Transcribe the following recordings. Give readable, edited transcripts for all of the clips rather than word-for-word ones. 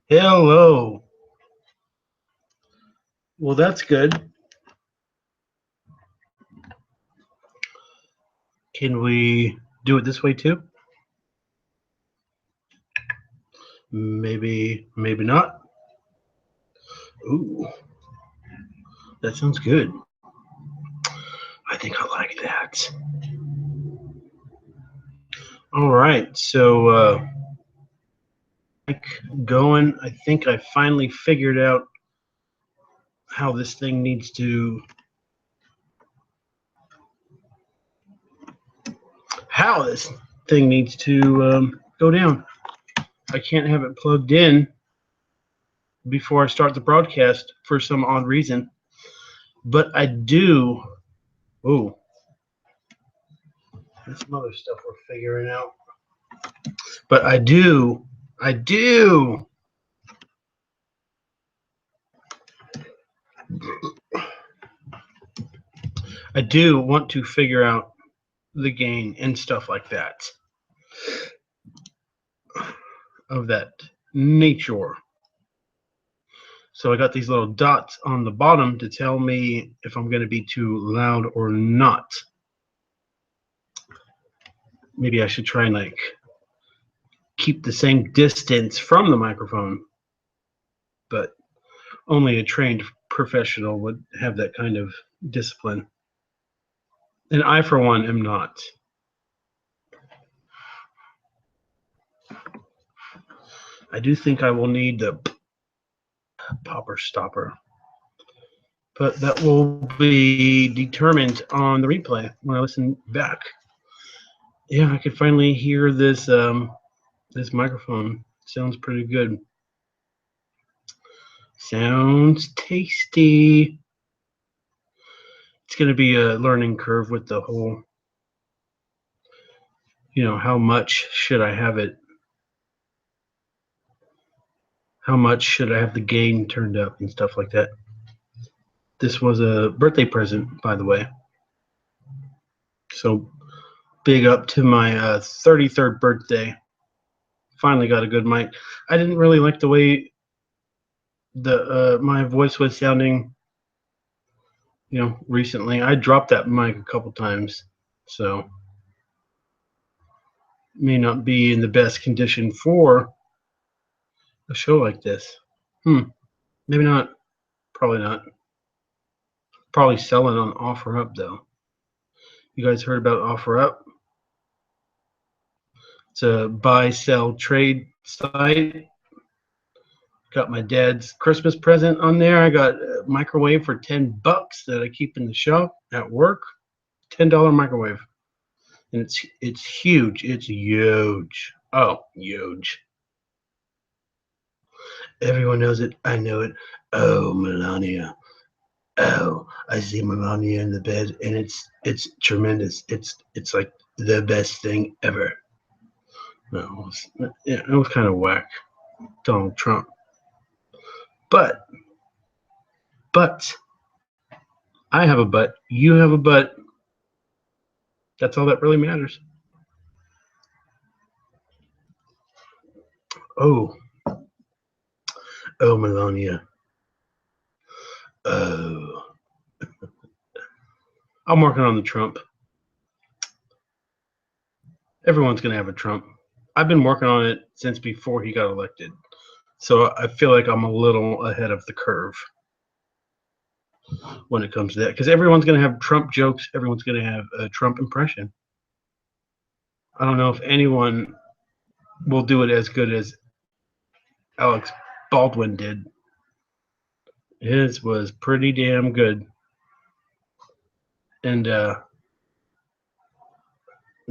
Hello. Well, that's good. Can we do it this way too? Maybe not. Ooh, that sounds good. I think I like that. All right, so going. I think I finally figured out how this thing needs to go down. I can't have it plugged in before I start the broadcast for some odd reason, but I do. Ooh, that's some other stuff we're figuring out. But I do I do want to figure out the gain and stuff like that of that nature. So I got these little dots on the bottom to tell me if I'm going to be too loud or not. Maybe I should try and keep the same distance from the microphone, but only a trained professional would have that kind of discipline. And I, for one, am not. I do think I will need the popper stopper, but that will be determined on the replay when I listen back. Yeah, I could finally hear this this microphone. Sounds pretty good. Sounds tasty. It's going to be a learning curve with the whole, how much should I have it? How much should I have the gain turned up and stuff like that? This was a birthday present, by the way. So big up to my 33rd birthday. Finally got a good mic. I didn't really like the way my voice was sounding, recently. I dropped that mic a couple times, so may not be in the best condition for a show like this. Maybe not. Probably not. Probably selling on OfferUp though. You guys heard about OfferUp? It's a buy, sell, trade site. Got my dad's Christmas present on there. I got a microwave for $10 that I keep in the shop at work. $10 microwave, and it's huge. It's huge. Oh, huge. Everyone knows it. I know it. Oh, Melania. Oh, I see Melania in the bed, and it's tremendous. It's like the best thing ever. No, it was kind of whack, Donald Trump. But I have a butt. You have a butt. That's all that really matters. Oh, Melania. Oh, I'm working on the Trump. Everyone's gonna have a Trump. I've been working on it since before he got elected, so I feel like I'm a little ahead of the curve when it comes to that, because everyone's going to have Trump jokes. Everyone's going to have a Trump impression. I don't know if anyone will do it as good as Alex Baldwin did. His was pretty damn good. And it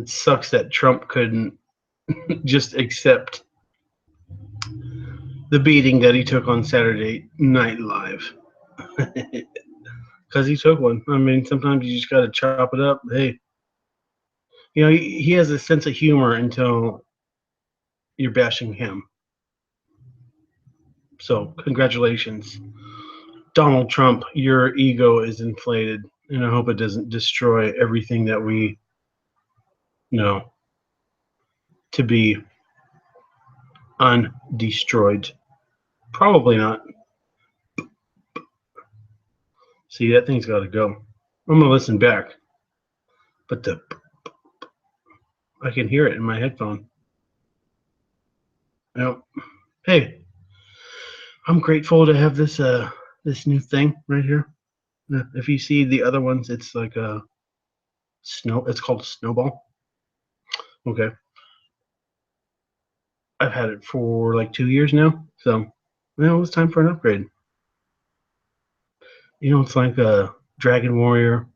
sucks that Trump couldn't just accept the beating that he took on Saturday Night Live. Because he took one. I mean, sometimes you just got to chop it up. Hey, he has a sense of humor until you're bashing him. So, congratulations, Donald Trump. Your ego is inflated, and I hope it doesn't destroy everything that we know to be undestroyed. Probably not. See, that thing's got to go. I'm gonna listen back, but I can hear it in my headphone. Yep. Hey, I'm grateful to have this new thing right here. If you see the other ones, it's like a snow. It's called Snowball. Okay. I've had it for like 2 years now, so it's time for an upgrade. It's like a Dragon Warrior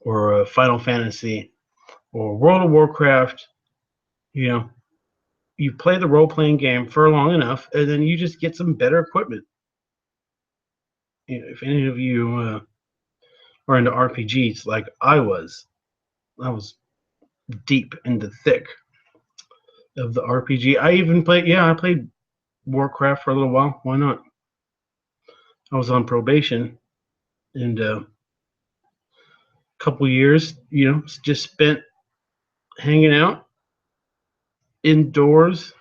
or a Final Fantasy or World of Warcraft. You know, you play the role-playing game for long enough, and then you just get some better equipment. If any of you are into RPGs like I was deep in the thick of the RPG. I played Warcraft for a little while. Why not? I was on probation, and a couple years, just spent hanging out indoors,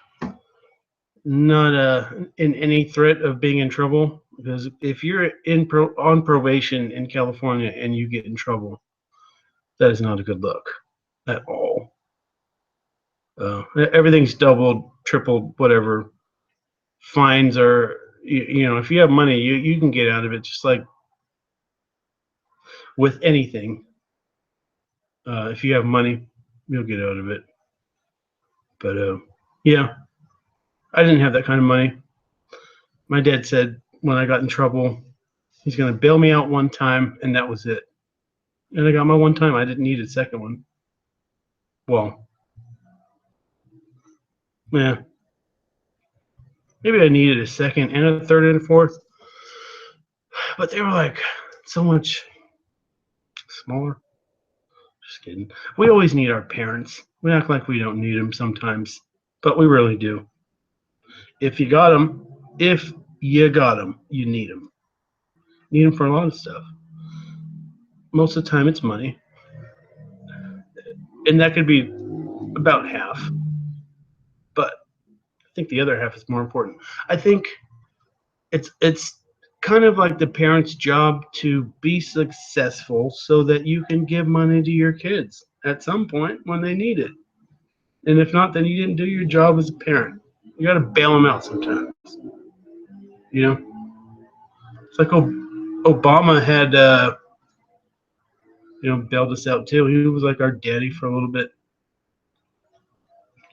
not in any threat of being in trouble. Because if you're on probation in California and you get in trouble, that is not a good look at all. Everything's doubled, tripled, whatever. Fines are, if you have money, you can get out of it just like with anything. If you have money, you'll get out of it. But yeah, I didn't have that kind of money. My dad said when I got in trouble, he's going to bail me out one time, and that was it. And I got my one time. I didn't need a second one. Well, yeah. Maybe I needed a second and a third and a fourth. But they were like so much smaller. Just kidding. We always need our parents. We act like we don't need them sometimes, but we really do. If you got them, you need them. Need them for a lot of stuff. Most of the time, it's money, and that could be about half. But I think the other half is more important. I think it's kind of like the parents' job to be successful so that you can give money to your kids at some point when they need it. And if not, then you didn't do your job as a parent. You got to bail them out sometimes. It's like Obama had bailed us out too. He was like our daddy for a little bit.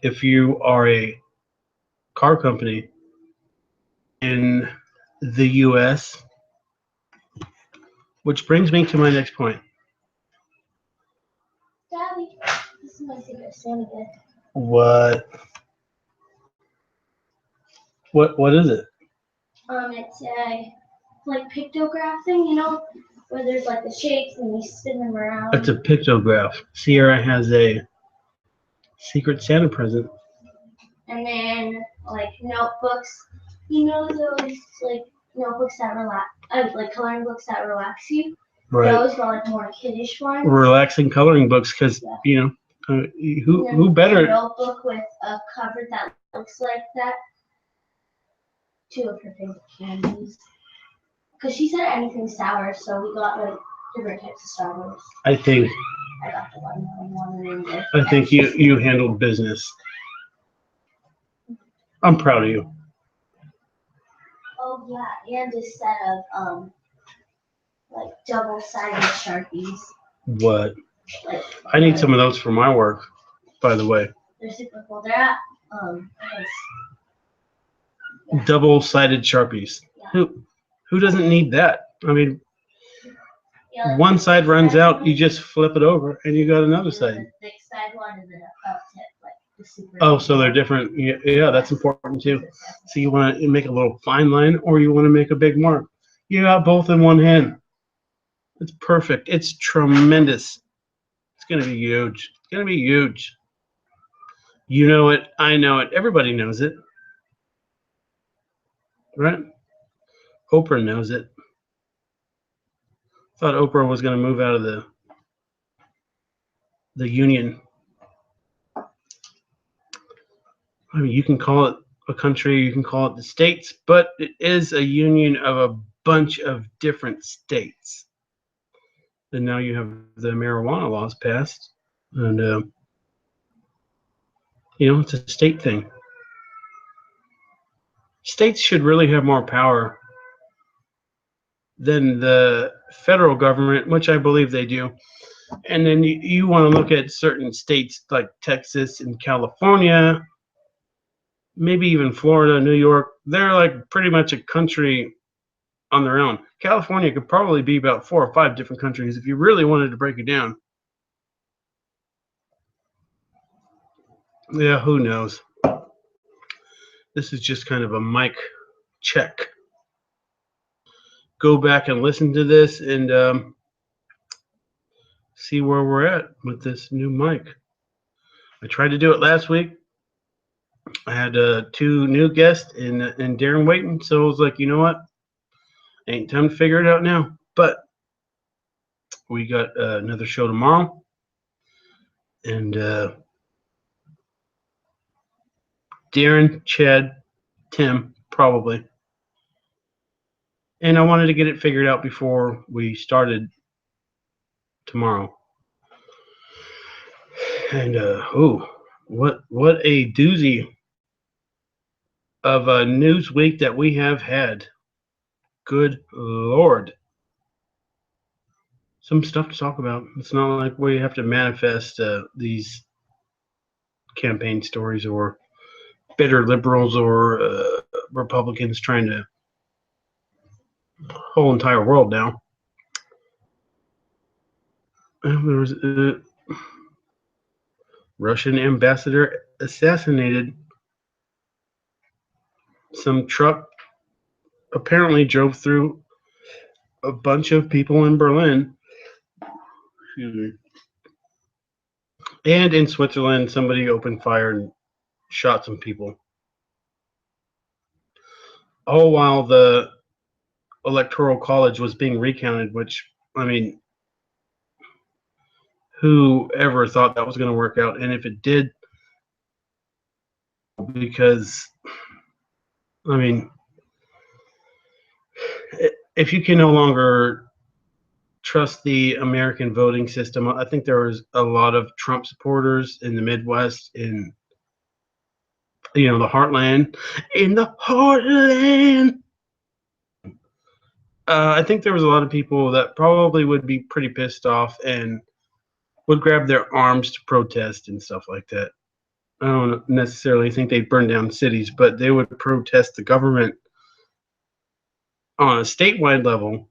If you are a car company in the U.S., which brings me to my next point. Daddy, this is my secret Santa gift. What is it? It's a like pictograph thing, where there's like the shapes and you spin them around. It's a pictograph. Sierra has a secret Santa present. And then like notebooks, those like notebooks that relax, like coloring books that relax you. Right. Those are like more kiddish ones. Relaxing coloring books, because who better? A notebook with a cover that looks like that. 2 of her favorite candies. Because she said anything sour, so we got like different types of Star Wars. I think I got the one. I think you handled business. I'm proud of you. Oh yeah, and a set of like double-sided Sharpies. What? I need some of those for my work, by the way. They're super cool. They're at Double-sided Sharpies. Yeah. Who doesn't need that? I mean, like one side runs out, you just flip it over, and you got another side. The thick side one is a felt tip, like the super. Oh, so they're different. Yeah, that's important too. So you want to make a little fine line, or you want to make a big mark. You got both in one hand. It's perfect. It's tremendous. It's gonna be huge. It's gonna be huge. You know it. I know it. Everybody knows it. Right? Oprah knows it. Thought Oprah was going to move out of the union. I mean, you can call it a country, you can call it the states, but it is a union of a bunch of different states. And now you have the marijuana laws passed, and it's a state thing. States should really have more power than the federal government, which I believe they do. And then you want to look at certain states like Texas and California, maybe even Florida, New York. They're like pretty much a country on their own. California could probably be about 4 or 5 different countries if you really wanted to break it down. Yeah, who knows? This is just kind of a mic check. Go back and listen to this and see where we're at with this new mic. I tried to do it last week. I had 2 new guests and Darren waiting, so I was like, you know what? Ain't time to figure it out now. But we got another show tomorrow, and Darren, Chad, Tim, probably. And I wanted to get it figured out before we started tomorrow. And what a doozy of a news week that we have had. Good Lord. Some stuff to talk about. It's not like we have to manifest these campaign stories or bitter liberals or Republicans trying to whole entire world now. There was a Russian ambassador assassinated. Some truck apparently drove through a bunch of people in Berlin. Excuse me. And in Switzerland, somebody opened fire and shot some people. All while the Electoral College was being recounted, which, I mean, who ever thought that was going to work out? And if it did, because, I mean, if you can no longer trust the American voting system, I think there was a lot of Trump supporters in the Midwest, in the heartland. In the heartland! I think there was a lot of people that probably would be pretty pissed off and would grab their arms to protest and stuff like that. I don't necessarily think they'd burn down cities, but they would protest the government on a statewide level.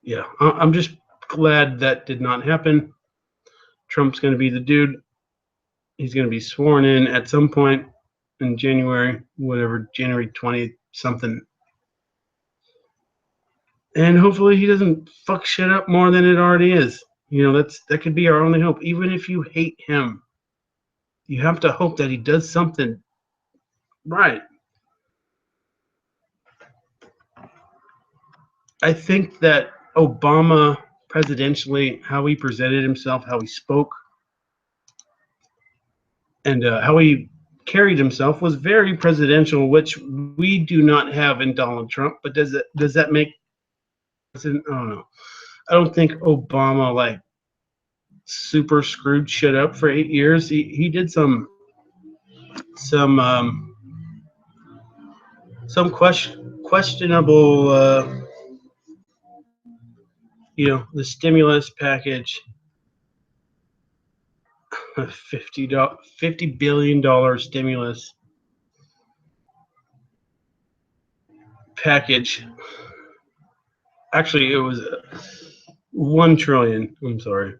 Yeah, I'm just glad that did not happen. Trump's going to be the dude. He's going to be sworn in at some point in January, whatever, January 20th, something. And hopefully he doesn't fuck shit up more than it already is. That could be our only hope. Even if you hate him, you have to hope that he does something right. I think that Obama, presidentially, how he presented himself, how he spoke, and how he carried himself was very presidential, which we do not have in Donald Trump. But does that make sense? I don't know. I don't think Obama super screwed shit up for 8 years. He did some questionable, the stimulus package, $50 billion stimulus package. Actually, it was $1 trillion. I'm sorry.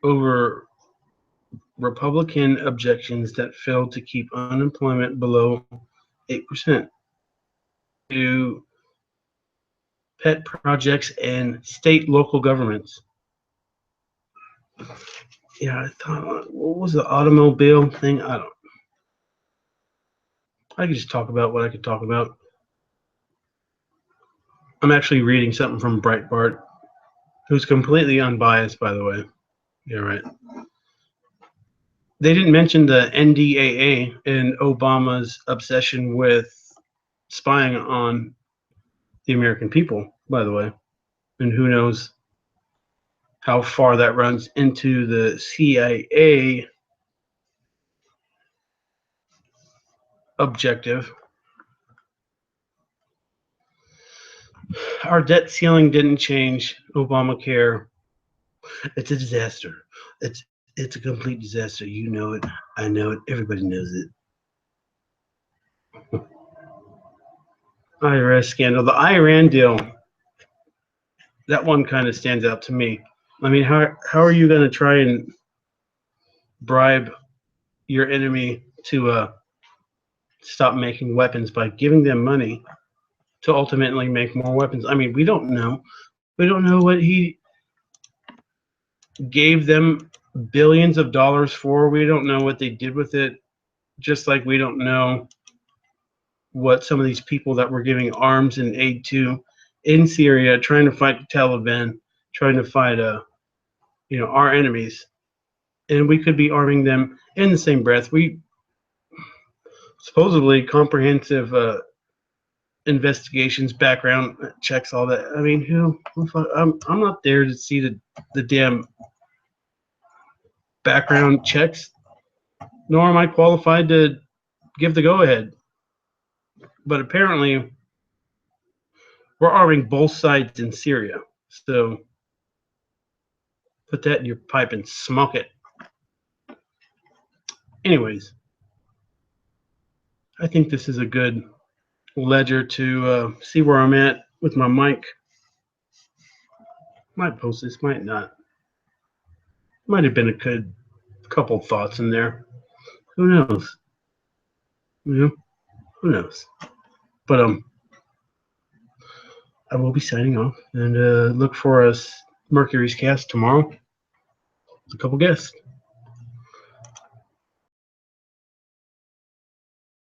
Over Republican objections that failed to keep unemployment below 8%, to pet projects and state local governments. Yeah, I thought, what was the automobile thing? I could just talk about what I could talk about. I'm actually reading something from Breitbart, who's completely unbiased, by the way. Yeah, right. They didn't mention the NDAA and Obama's obsession with spying on the American people, by the way. And who knows how far that runs into the CIA objective. Our debt ceiling didn't change. Obamacare, it's a disaster. It's a complete disaster. You know it. I know it. Everybody knows it. IRS scandal. The Iran deal, that one kind of stands out to me. I mean, how are you going to try and bribe your enemy to stop making weapons by giving them money to ultimately make more weapons? I mean, we don't know. We don't know what he gave them billions of dollars for. We don't know what they did with it. Just like we don't know what some of these people that we're giving arms and aid to in Syria, trying to fight the Taliban, trying to fight our enemies, and we could be arming them in the same breath. We supposedly comprehensive investigations, background checks, all that. I mean, I'm not there to see the damn background checks, nor am I qualified to give the go-ahead. But apparently, we're arming both sides in Syria. So put that in your pipe and smoke it. Anyways, I think this is a good ledger to see where I'm at with my mic. Might post this, might not. Might have been a good couple thoughts in there. Who knows? Who knows? But I will be signing off, and look for us Mercury's Cast tomorrow. A couple guests.